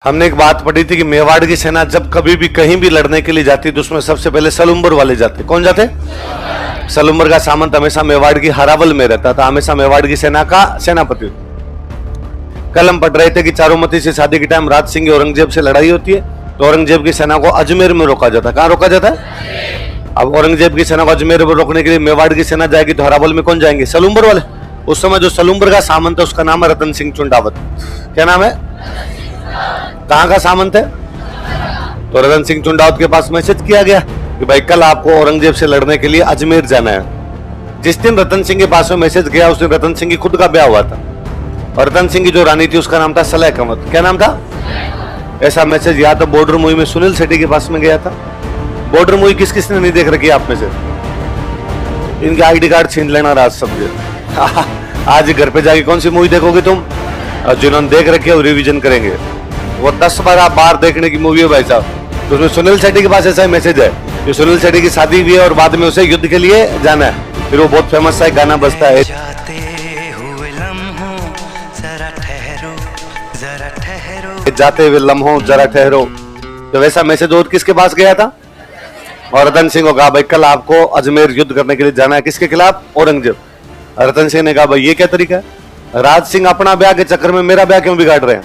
हमने एक बात पढ़ी थी कि मेवाड़ की सेना जब कभी भी कहीं भी लड़ने के लिए जाती तो उसमें सबसे पहले सलुम्बर वाले जाते। कौन जाते? सलुम्बर का सामंत हमेशा मेवाड़ की हरावल में रहता था, हमेशा मेवाड़ की सेना का सेनापति। कल हम पढ़ रहे थे कि चारुमती से शादी के टाइम राज सिंह औरंगजेब से लड़ाई होती है तो औरंगजेब की सेना को अजमेर में रोका जाता है। कहाँ रोका जाता है? अब औरंगजेब की सेना को अजमेर में रोकने के लिए मेवाड़ की सेना जाएगी तो हरावल में कौन जाएंगे? सलुम्बर वाले। उस समय जो सलुम्बर का सामंत है उसका नाम है रतन सिंह चुंडावत। क्या नाम है? कहाँ का सामंत है? तो रतन सिंह चुंडावत के पास मैसेज किया गया कि भाई कल आपको औरंगजेब से लड़ने के लिए अजमेर जाना है। जिस दिन रतन सिंह के पास में मैसेज गया उस दिन रतन सिंह की खुद का ब्याह हुआ था और रतन सिंह की जो रानी थी उसका नाम था सलेह कंवर। क्या नाम था? ऐसा मैसेज या तो बॉर्डर मूवी में सुनील शेट्टी के पास में गया था। बॉर्डर मूवी किस किसने नहीं देख रखी आप में से? इनके आईडी कार्ड छीन लेना राज समझे। आज घर पे जाके कौन सी मूवी देखोगे तुम? जिन्होंने देख रखी है वो रिवीजन करेंगे। वो 10-12 बार देखने की मूवी है भाई साहब। तो उसमें सुनील शेट्टी के पास ऐसा ही मैसेज है कि सुनील शेट्टी की शादी भी है और बाद में उसे युद्ध के लिए जाना है। फिर वो बहुत फेमस सा एक गाना बजता है, जाते हुए लम्हों जरा ठहरो। तो वैसा मैसेज और किसके पास गया था? और रतन सिंह को कहा भाई कल आपको अजमेर युद्ध करने के लिए जाना है। किसके खिलाफ? औरंगजेब। रतन सिंह ने कहा भाई ये क्या तरीका है? राज सिंह अपना ब्याह के चक्कर में मेरा ब्याह क्यों बिगाड़ रहे हैं?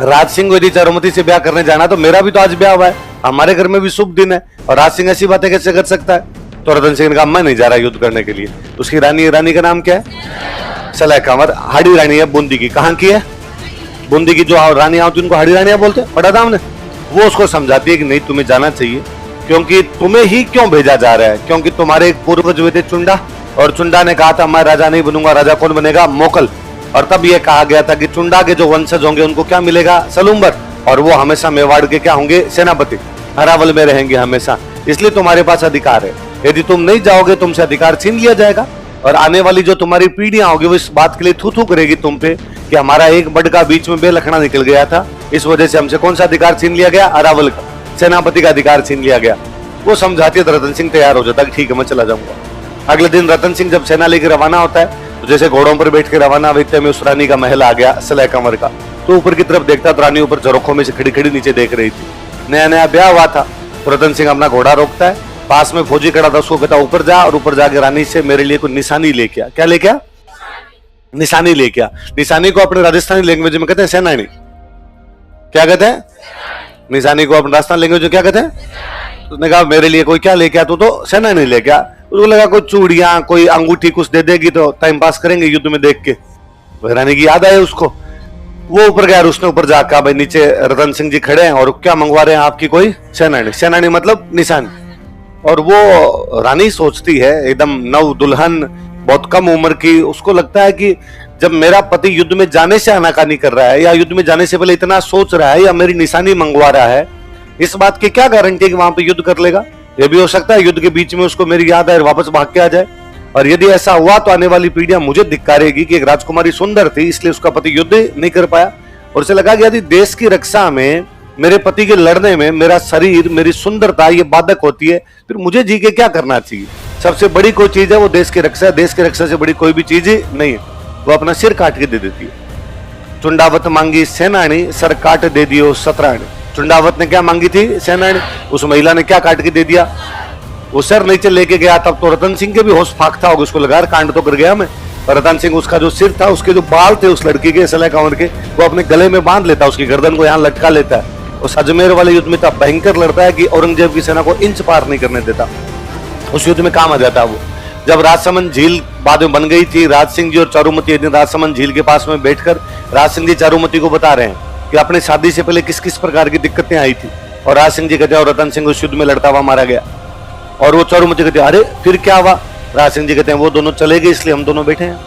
राज सिंह को यदि चारुमती से ब्याह करने जाना तो मेरा भी तो आज ब्याह हुआ है, हमारे घर में भी शुभ दिन है और राज सिंह ऐसी बातें कैसे कर सकता है? तो रतन सिंह ने कहा मैं नहीं जा रहा युद्ध करने के लिए। उसकी रानी का नाम क्या है? सलेह कंवर। हाड़ी रानी है बूंदी की। कहाँ की है? बूंदी की जो रानी होती है उनको हाड़ी रानियां बोलते हैं। पढ़ा था हमने। वो उसको समझाती है कि नहीं तुम्हें जाना चाहिए क्योंकि तुम्हें ही क्यों भेजा जा रहा है? क्योंकि तुम्हारे एक पूर्वज हुए थे चुंडा और चुंडा ने कहा था मैं राजा नहीं बनूंगा, राजा कौन बनेगा? मोकल। और तब यह कहा गया था कि चुंडा के जो वंशज होंगे उनको क्या मिलेगा? सलुम्बर। और वो हमेशा मेवाड़ के क्या होंगे? सेनापति। हरावल में रहेंगे हमेशा। इसलिए तुम्हारे पास अधिकार है। यदि तुम नहीं जाओगे तुमसे अधिकार छीन लिया जाएगा और आने वाली जो तुम्हारी पीढ़ियां होगी वो इस बात के लिए थू थू करेगी तुम पे कि हमारा एक बड़ का बीच में बेलखना निकल गया था, इस वजह से हमसे कौन सा अधिकार छीन लिया गया? अरावल का, सेनापति का अधिकार छीन लिया गया। वो समझाती है तो रतन सिंह तैयार हो जाता है, ठीक है मैं चला जाऊंगा। अगले दिन रतन सिंह जब सेना लेकर रवाना होता है तो जैसे घोड़ों पर बैठ के रवाना हुए में उस रानी का महल आ गया सलेह कंवर का। तो ऊपर की तरफ देखता तो रानी ऊपर झरोखों में से खड़ी खड़ी नीचे देख रही थी। नया नया ब्याह हुआ था। तो रतन सिंह अपना घोड़ा रोकता है, पास में फौजी खड़ा था, उसको कहता ऊपर जा और ऊपर जाके रानी से मेरे लिए कोई निशानी लेके आ। क्या लेके आ? निशानी लेके आ। निशानी को अपने राजस्थानी लैंग्वेज में कहते हैं सेनानी। क्या कहते हैं? निशानी को अपने राजस्थान लैंग्वेज में क्या कहते हैं? उसने कहा मेरे लिए कोई क्या लेके आ? तो सेनानी लेके आ। उसको लगा कोई चूड़ियां कोई अंगूठी कुछ दे देगी तो टाइम पास करेंगे युद्ध में देख के। रानी की याद आए उसको। वो ऊपर गया, उसने ऊपर जाकर भाई नीचे रतन सिंह जी खड़े हैं और क्या मंगवा रहे हैं आपकी? कोई सेनानी। सेनानी मतलब निशानी। और वो रानी सोचती है एकदम नव दुल्हन बहुत कम उम्र की, उसको लगता है कि जब मेरा पति युद्ध में जाने से आनाकानी कर रहा है या युद्ध में जाने से पहले इतना सोच रहा है या मेरी निशानी मंगवा रहा है, इस बात की क्या गारंटी है कि वहां पे युद्ध कर लेगा? यह भी हो सकता है युद्ध के बीच में उसको मेरी याद आए वापस भाग के आ जाए। और यदि ऐसा हुआ तो आने वाली पीढ़ियां मुझे धिक्कारेगी कि एक राजकुमारी सुंदर थी इसलिए उसका पति युद्ध नहीं कर पाया। और उसे लगा कि यदि देश की रक्षा में मेरे पति के लड़ने में मेरा शरीर मेरी सुंदरता ये बाधक होती है फिर मुझे जी के क्या करना चाहिए? सबसे बड़ी कोई चीज है वो देश की रक्षा है। देश की रक्षा से बड़ी कोई भी चीज नहीं है। वो अपना सिर काट के दे देती है। चुंडावत मांगी सेनानी सर काट दे दियो सतराणी। चुंडावत ने क्या मांगी थी? सेनानी। उस महिला ने क्या काट के दे दिया? वो सर नीचे लेके गया। तब तो रतन सिंह के भी होश फाकता होगा, उसको लगा कांड तो कर गया मैं। और रतन सिंह उसका जो सिर था उसके जो बाल थे उस लड़की के सलेह कंवर के वो अपने गले में बांध लेता, उसकी गर्दन को यहाँ लटका लेता है। उस अजमेर वाले युद्ध में तब भयंकर लड़ता है कि औरंगजेब की सेना को इंच पार नहीं करने देता। उस युद्ध में काम आ जाता है वो। जब राजसमंद झील बाद में बन गई थी, राज सिंह जी और चारुमती एक दिन राजसमंद झील के पास में बैठकर राज सिंह जी चारुमती को बता रहे हैं कि अपनी शादी से पहले किस किस प्रकार की दिक्कतें आई थी। और राज सिंह जी कहते हैं और रतन सिंह उस युद्ध में लड़ता हुआ मारा गया। और वो चारुमती कहते हैं अरे फिर क्या हुआ? राज सिंह जी कहते हैं वो दोनों चले गए इसलिए हम दोनों बैठे हैं।